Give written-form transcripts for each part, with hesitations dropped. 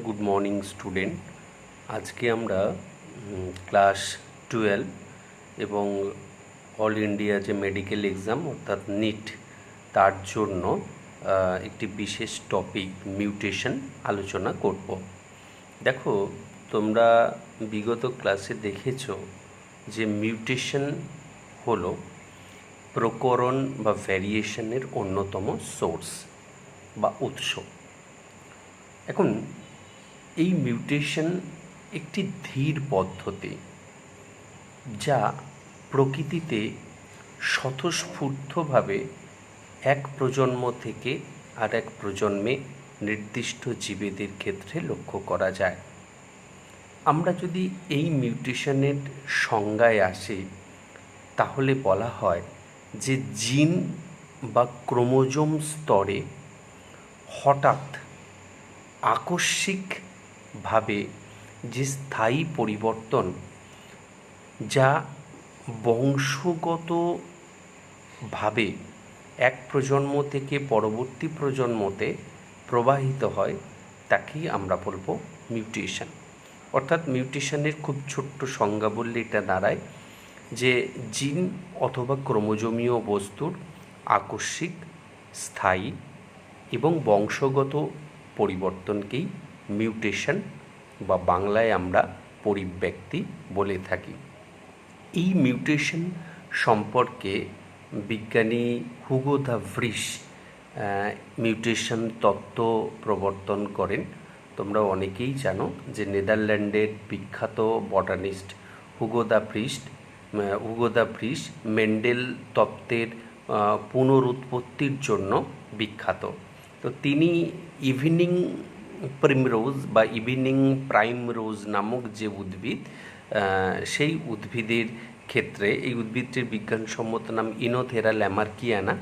Good morning student. আজকে আমরা class 12 এবং অল ইন্ডিয়া যে মেডিকেল এক্সাম অর্থাৎ নিট তার জন্য একটি বিশেষ টপিক মিউটেশন আলোচনা করব। দেখো, তোমরা বিগত ক্লাসে দেখেছো যে মিউটেশন হলো প্রকরণ বা ভ্যারিয়েশনের অন্যতম সোর্স বা উৎস। এখন এই মিউটেশন একটি ধীর পদ্ধতি যা প্রকৃতিতে স্বতঃস্ফূর্তভাবে এক প্রজন্ম থেকে আর এক প্রজন্মে নির্দিষ্ট জীবেদের ক্ষেত্রে লক্ষ্য করা যায়। আমরা যদি এই মিউটেশনের সংজ্ঞায় আসি তাহলে বলা হয় যে জিন বা ক্রোমোজোম স্তরে হঠাৎ আকস্মিকভাবে যে স্থায়ী পরিবর্তন যা বংশগতভাবে এক প্রজন্ম থেকে পরবর্তী প্রজন্মতে প্রবাহিত হয় তাকেই আমরা বলবো মিউটেশন। অর্থাৎ মিউটেশনের খুব ছোট্ট সংজ্ঞা বললে এটা দাঁড়ায় যে জিন অথবা ক্রোমোজোমীয় বস্তুর আকস্মিক, স্থায়ী এবং বংশগত পরিবর্তনকেই মিউটেশন বা বাংলায় আমরা পরিব্যক্তি বলে থাকি। এই মিউটেশন সম্পর্কে বিজ্ঞানী হুগো দ্য ভ্রিস মিউটেশন তত্ত্ব প্রবর্তন করেন। তোমরা অনেকেই জানো যে নেদারল্যান্ডের বিখ্যাত botanist Hugo the Vries Mendel তত্ত্বের পুনরুৎপত্তির জন্য বিখ্যাত। তো তিনি ইভিনিং প্রাইমরোজ নামক যে উদ্ভিদ, সেই উদ্ভিদের ক্ষেত্রে এই উদ্ভিদটির বিজ্ঞানসম্মত নাম ইনোথেরা ল্যামার্কিয়ানা,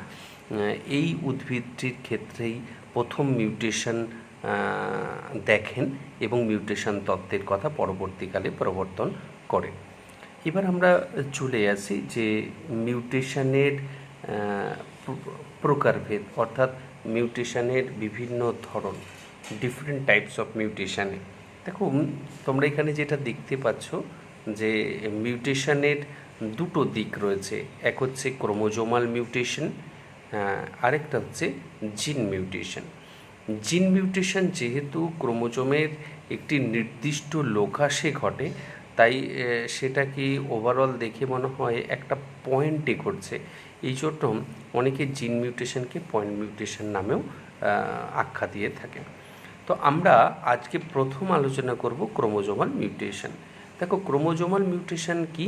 এই উদ্ভিদটির ক্ষেত্রেই প্রথম মিউটেশন দেখেন এবং মিউটেশন তত্ত্বের কথা পরবর্তীকালে প্রবর্তন করেন। এবার আমরা চলে আসি যে মিউটেশনের প্রকারভেদ, অর্থাৎ মিউটেশনের বিভিন্ন ধরন, ডিফারেন্ট টাইপস অফ মিউটেশনে। দেখো, তোমরা এখানে যেটা দেখতে পাচ্ছ যে মিউটেশনের দুটো দিক রয়েছে। এক হচ্ছে ক্রোমোজোমাল মিউটেশন, আরেকটা হচ্ছে জিন মিউটেশন। জিন মিউটেশন যেহেতু ক্রোমোজোমের একটি নির্দিষ্ট লোকাসে ঘটে, তাই সেটাকে ওভারঅল দেখে মনে হয় একটা পয়েন্টে ঘটছে। এই জন্য অনেকে জিন মিউটেশনকে পয়েন্ট মিউটেশন নামেও আখ্যা দিয়ে থাকে। তো আমরা আজকে প্রথম আলোচনা করব ক্রোমোজোমাল মিউটেশন। দেখো, ক্রোমোজোমাল মিউটেশন কি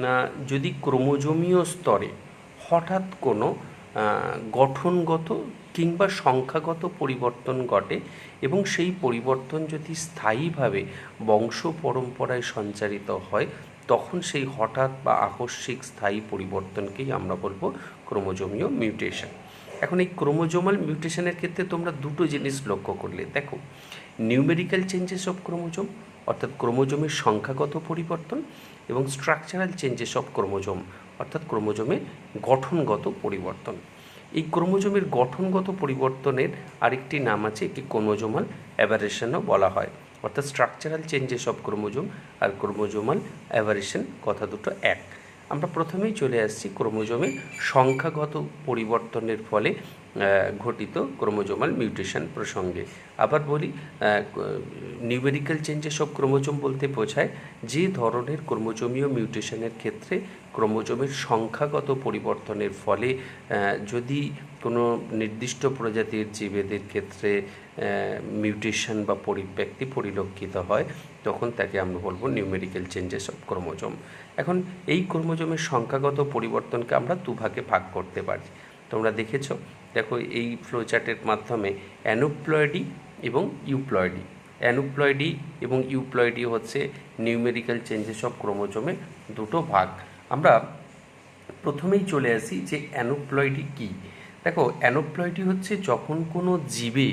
না, যদি ক্রোমোজোমীয় স্তরে হঠাৎ কোনো গঠনগত কিংবা সংখ্যাগত পরিবর্তন ঘটে এবং সেই পরিবর্তন যদি স্থায়ীভাবে বংশ পরম্পরায় সঞ্চারিত হয়, তখন সেই হঠাৎ বা আকস্মিক স্থায়ী পরিবর্তনকেই আমরা বলবো ক্রোমোজোমীয় মিউটেশন। এখন এই ক্রোমোজোমাল মিউটেশনের ক্ষেত্রে তোমরা দুটো জিনিস লক্ষ্য করলে, দেখো, নিউমেরিক্যাল চেঞ্জেস অফ ক্রোমোজোম অর্থাৎ ক্রোমোজোমের সংখ্যাগত পরিবর্তন এবং স্ট্রাকচারাল চেঞ্জেস অফ ক্রোমোজোম অর্থাৎ ক্রোমোজোমের গঠনগত পরিবর্তন। এই ক্রোমোজোমের গঠনগত পরিবর্তনের আরেকটি নাম আছে, একে ক্রোমোজোমাল অ্যাবারেশনও বলা হয়। অর্থাৎ স্ট্রাকচারাল চেঞ্জেস অফ ক্রোমোজোম আর ক্রোমোজোমাল অ্যাবারেশন কথা দুটো এক। আমরা প্রথমেই চলে আসছি ক্রোমোজোমের সংখ্যাগত পরিবর্তনের ফলে ঘটিত ক্রোমোজোমাল মিউটেশন প্রসঙ্গে। আবার বলি, নিউমেরিক্যাল চেঞ্জেস অফ ক্রোমোজোম বলতে বোঝায় যে ধরনের ক্রোমোজোমীয় মিউটেশনের ক্ষেত্রে ক্রোমোজোমের সংখ্যাগত পরিবর্তনের ফলে যদি কোনো নির্দিষ্ট প্রজাতির জীবেদের ক্ষেত্রে মিউটেশন বা পরিব্যক্তি পরিলক্ষিত হয়, তখন তাকে আমরা বলবো নিউমেরিক্যাল চেঞ্জেস অফ ক্রোমোজোম। এখন এই ক্রোমোজোমের সংখ্যাগত পরিবর্তনকে আমরা দুভাগে ভাগ করতে পারি। তোমরা দেখেছো, দেখো এই ফ্লোচার্টের মাধ্যমে অ্যানুপ্লয়েডি এবং ইউপ্লয়েডি। অ্যানুপ্লয়েডি এবং ইউপ্লয়েডি হচ্ছে নিউমেরিক্যাল চেঞ্জেস অফ ক্রোমোজোমের দুটো ভাগ। আমরা প্রথমেই চলে আসি যে অ্যানুপ্লয়েডি কী। দেখো, অ্যানুপ্লয়েডি হচ্ছে যখন কোনো জীবে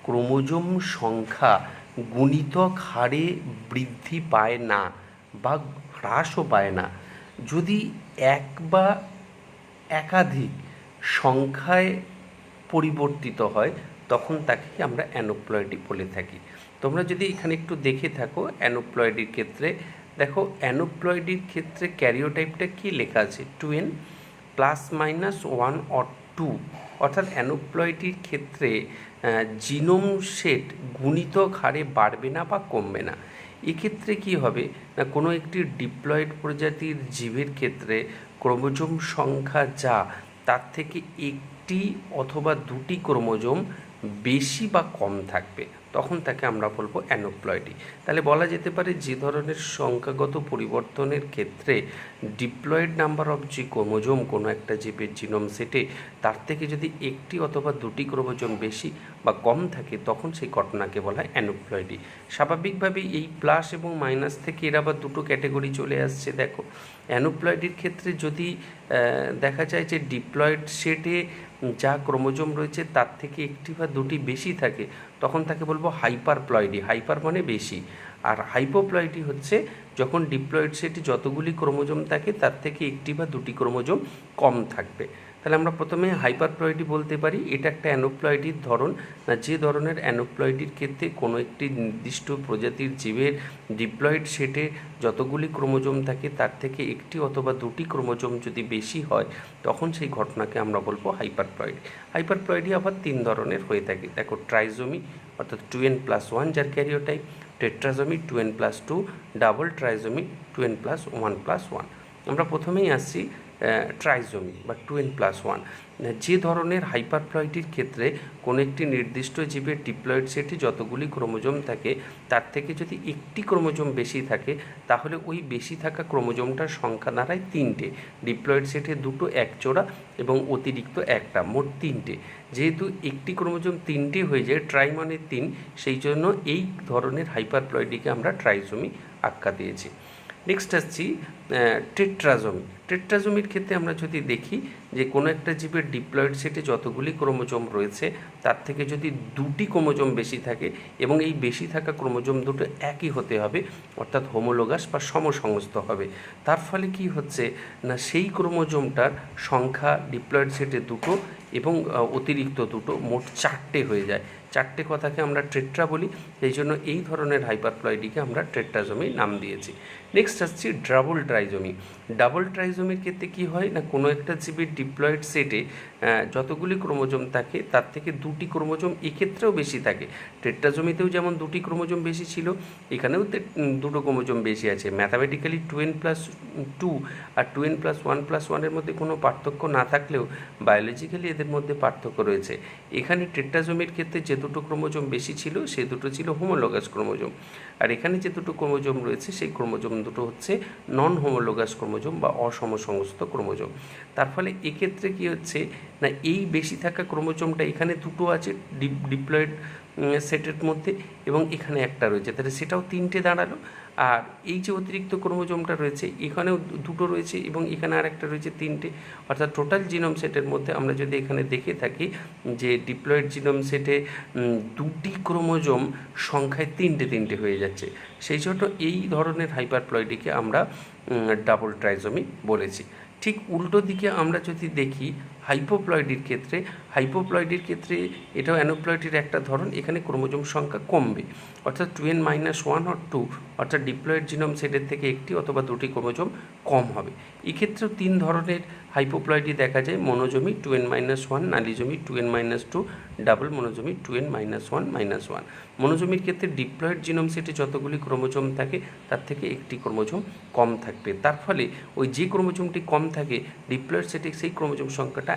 ক্রোমোজোম সংখ্যা গুণিতক হারে বৃদ্ধি পায় না বা হ্রাসও পায় না। যদি এক বা একাধিক সংখ্যায় পরিবর্তিত হয় তখন তাকে আমরা অ্যানোপ্লয়েডি বলে থাকি। তোমরা যদি এখানে একটু দেখে থাকো অ্যানোপ্লয়েডির ক্ষেত্রে, দেখো অ্যানোপ্লয়েডির ক্ষেত্রে ক্যারিওটাইপটা কী লেখা আছে, 2n +-1 or 2, অর্থাৎ অ্যানোপ্লয়েডির ক্ষেত্রে জিনোম সেট গুণিতক হারে বাড়বে না বা কমবে না। এক্ষেত্রে কী হবে না, কোনো একটি ডিপ্লয়েড প্রজাতির জীবের ক্ষেত্রে ক্রোমোজোম সংখ্যা যা তার থেকে একটি অথবা দুটি ক্রোমোজোম বেশি বা কম থাকবে, তখন তাকে আমরা বলবো অ্যানোপ্লয়েডি। তাহলে বলা যেতে পারে যে ধরনের সংখ্যাগত পরিবর্তনের ক্ষেত্রে ডিপ্লয়েড নাম্বার অফ যে ক্রোমোজোম কোনো একটা জীবের জিনোম সেটে তার থেকে যদি একটি অথবা দুটি ক্রোমোজোম বেশি বা কম থাকে, তখন সেই ঘটনাকে বলা হয় অ্যানোপ্লয়েডি। স্বাভাবিকভাবেই এই প্লাস এবং মাইনাস থেকে এর আবার দুটো ক্যাটেগরি চলে আসছে। দেখো অ্যানোপ্লয়েডির ক্ষেত্রে যদি দেখা যায় যে ডিপ্লয়েড সেটে যা ক্রোমোজোম রয়েছে তার থেকে একটি বা দুটি বেশি থাকে, তখন তাকে বলবো হাইপারপ্লয়েডি। হাইপার মানে বেশি, আর হাইপোপ্লয়েডি হচ্ছে যখন ডিপ্লয়েড সেটে যতগুলি ক্রোমোজোম থাকে তার থেকে একটি বা দুটি ক্রোমোজোম কম থাকবে। তাহলে আমরা প্রথমে হাইপারপ্লয়েডি বলতে পারি, এটা একটা অ্যানোপ্লয়েডির ধরন, না যে ধরনের অ্যানোপ্লয়েডির ক্ষেত্রে কোনো একটি নির্দিষ্ট প্রজাতির জীবের ডিপ্লয়েড সেটে যতগুলি ক্রোমোজোম থাকে তার থেকে একটি অথবা দুটি ক্রোমোজোম যদি বেশি হয়, তখন সেই ঘটনাকে আমরা বলবো হাইপারপ্লয়েডি। হাইপারপ্লয়েডি আবার তিন ধরনের হয়ে থাকে। দেখো ট্রাইজোমি অর্থাৎ 2n+1 যার karyotype, টেট্রাজোমি 2n+2, double trisomy 2n+1+1। আমরা প্রথমেই আসছি ট্রাইজোমি বা 2n+1। যে ধরনের হাইপারপ্লয়েডির ক্ষেত্রে কোনো একটি নির্দিষ্ট জীবের ডিপ্লয়েড সেটে যতগুলি ক্রোমোজোম থাকে তার থেকে যদি একটি ক্রোমোজোম বেশি থাকে, তাহলে ওই বেশি থাকা ক্রোমোজোমটার সংখ্যা দাঁড়ায় তিনটে। ডিপ্লয়েড সেটে দুটো এক জোড়া এবং অতিরিক্ত একটা, মোট তিনটে। যেহেতু একটি ক্রোমোজোম তিনটে হয়ে যায়, ট্রাই মানে তিন, সেই জন্য এই ধরনের হাইপারপ্লয়েডিকে আমরা ট্রাইজোমি আখ্যা দিয়েছি। নেক্সট আসছি টেট্রাজোমি। টেট্রাজোমির ক্ষেত্রে আমরা যদি দেখি যে কোনো একটা জীবের ডিপ্লয়েড সেটে যতগুলি ক্রোমোজোম রয়েছে তার থেকে যদি দুটি ক্রোমোজোম বেশি থাকে এবং এই বেশি থাকা ক্রোমোজোম দুটো একই হতে হবে, অর্থাৎ হোমোলোগাস বা সমসংস্থ হবে। তার ফলে কি হচ্ছে না, সেই ক্রোমোজোমটার সংখ্যা ডিপ্লয়েড সেটে দুটো এবং অতিরিক্ত দুটো, মোট চারটে হয়ে যায়। চারটে কথাকে আমরা টেট্রা বলি, সেই জন্য এই ধরনের হাইপারপ্লয়েডিকে আমরা টেট্রাজোমি নাম দিয়েছি। নেক্সট আসছি ডাবল ট্রাইজোমি। ডাবল ট্রাইজোমির ক্ষেত্রে কী হয় না, কোনো একটা জীবের ডিপ্লয়েড সেটে যতগুলি ক্রোমোজোম থাকে তার থেকে দুটি ক্রোমোজোম এক্ষেত্রেও বেশি থাকে। টেট্রাজোমিতেও যেমন দুটি ক্রোমোজোম বেশি ছিল, এখানেও দুটো ক্রোমোজোম বেশি আছে। ম্যাথামেটিক্যালি 2n+2 আর 2n+1+1-এর মধ্যে কোনো পার্থক্য না থাকলেও বায়োলজিক্যালি এদের মধ্যে পার্থক্য রয়েছে। এখানে টেট্রাজোমির ক্ষেত্রে যে দুটো ক্রোমোজোম বেশি ছিল সে দুটো ছিল হোমোলোগাস ক্রোমোজোম, আর এখানে যে দুটো ক্রোমোজোম রয়েছে সেই ক্রোমোজোম দুটো হচ্ছে নন হোমোলোগাস ক্রোমোজোম বা অসমসংস্থ ক্রোমোজোম। তার ফলে এক্ষেত্রে কী হচ্ছে না, এই বেশি থাকা ক্রোমোজোমটা এখানে দুটো আছে ডিপ্লয়েড সেটের মধ্যে এবং এখানে একটা রয়েছে, তাহলে সেটাও তিনটে দাঁড়ালো। আর এই যে অতিরিক্ত ক্রোমোজোমটা রয়েছে এখানেও দুটো রয়েছে এবং এখানে আর একটা রয়েছে, তিনটে। অর্থাৎ টোটাল জিনোম সেটের মধ্যে আমরা যদি এখানে দেখে থাকি যে ডিপ্লয়েড জিনোম সেটে দুটি ক্রোমোজোম সংখ্যায় তিনটে হয়ে যাচ্ছে, সেই জন্য এই ধরনের হাইপারপ্লয়েডিকে আমরা ডাবল ট্রাইজোমি বলেছি। ঠিক উল্টো দিকে আমরা যদি দেখি হাইপোপ্লয়েডির ক্ষেত্রে এটাও অ্যানোপ্লয়েডির একটা ধরন। এখানে ক্রোমোজোম সংখ্যা কমবে, অর্থাৎ 2n-1 or 2, অর্থাৎ ডিপ্লয়েড জিনোম সেটের থেকে একটি অথবা দুটি ক্রোমোজোম কম হবে। এক্ষেত্রেও তিন ধরনের হাইপোপ্লয়েডি দেখা যায়, মনোজোমি 2n-1, নালিজোমি 2n-2, ডাবল মনোজোমি 2n-1-1। মনোজোমির ক্ষেত্রে ডিপ্লয়েড জিনোম সেটে যতগুলি ক্রোমোজোম থাকে তার থেকে একটি ক্রোমোজোম কম থাকবে, তার ফলে ওই যে ক্রোমোজোমটি কম থাকে ডিপ্লয়েড সেটে সেই ক্রোমোজোম সংখ্যাটা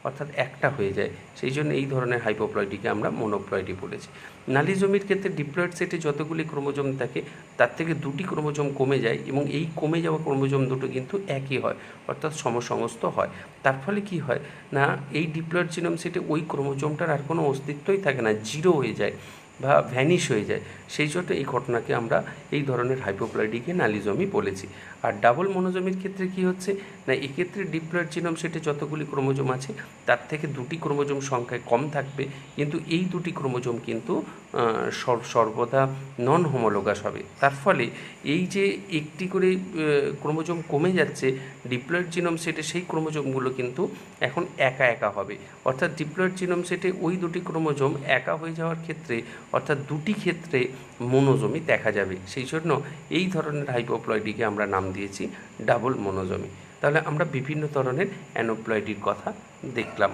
অর্থাৎ একটা হয়ে যায়, সেই জন্য এই ধরনের হাইপোপ্লয়েডিকে আমরা মনোপ্লয়েডি বলেছি। নালিজোমির ক্ষেত্রে ডিপ্লয়েড সেটে যতগুলি ক্রোমোজোম থাকে তার থেকে দুটি ক্রোমোজোম কমে যায় এবং এই কমে যাওয়া ক্রোমোজোম দুটো কিন্তু একই হয়, অর্থাৎ সমসংস্থ হয়। তার ফলে কি হয় না, এই ডিপ্লয়েড জিনোম সেটে ওই ক্রোমোজোমটার আর কোনো অস্তিত্বই থাকে না, জিরো হয়ে যায়। বা ভ্যানিশ হয়ে যায়, সেই জন্য এই ঘটনাকে আমরা এই ধরনের হাইপোপ্লয়েডিক অ্যানালিজমই বলেছি। আর ডাবল মনোজমির ক্ষেত্রে কি হচ্ছে না, এক্ষেত্রে ডিপ্লয়েড জিনোম সেটে যতগুলি ক্রোমোজোম আছে তার থেকে দুটি ক্রোমোজোম সংখ্যায় কম থাকবে, কিন্তু এই দুটি ক্রোমোজোম কিন্তু সর্বদা নন হোমোলোগাস হবে। তার ফলে এই যে একটি করে ক্রোমোজোম কমে যাচ্ছে ডিপ্লয়েড জিনোম সেটে, সেই ক্রোমোজোমগুলো কিন্তু এখন একা একা হবে। অর্থাৎ ডিপ্লয়েড জিনোম সেটে ওই দুটি ক্রোমোজোম একা হয়ে যাওয়ার ক্ষেত্রে, অর্থাৎ দুটি ক্ষেত্রে মনোজমি দেখা যাবে। সেই জন্য এই ধরনের হাইপোপ্লয়েডিকে আমরা নাম দিয়েছি ডাবল মনোজমি। তাহলে আমরা বিভিন্ন ধরনের অ্যানোপ্লয়েডির কথা দেখলাম।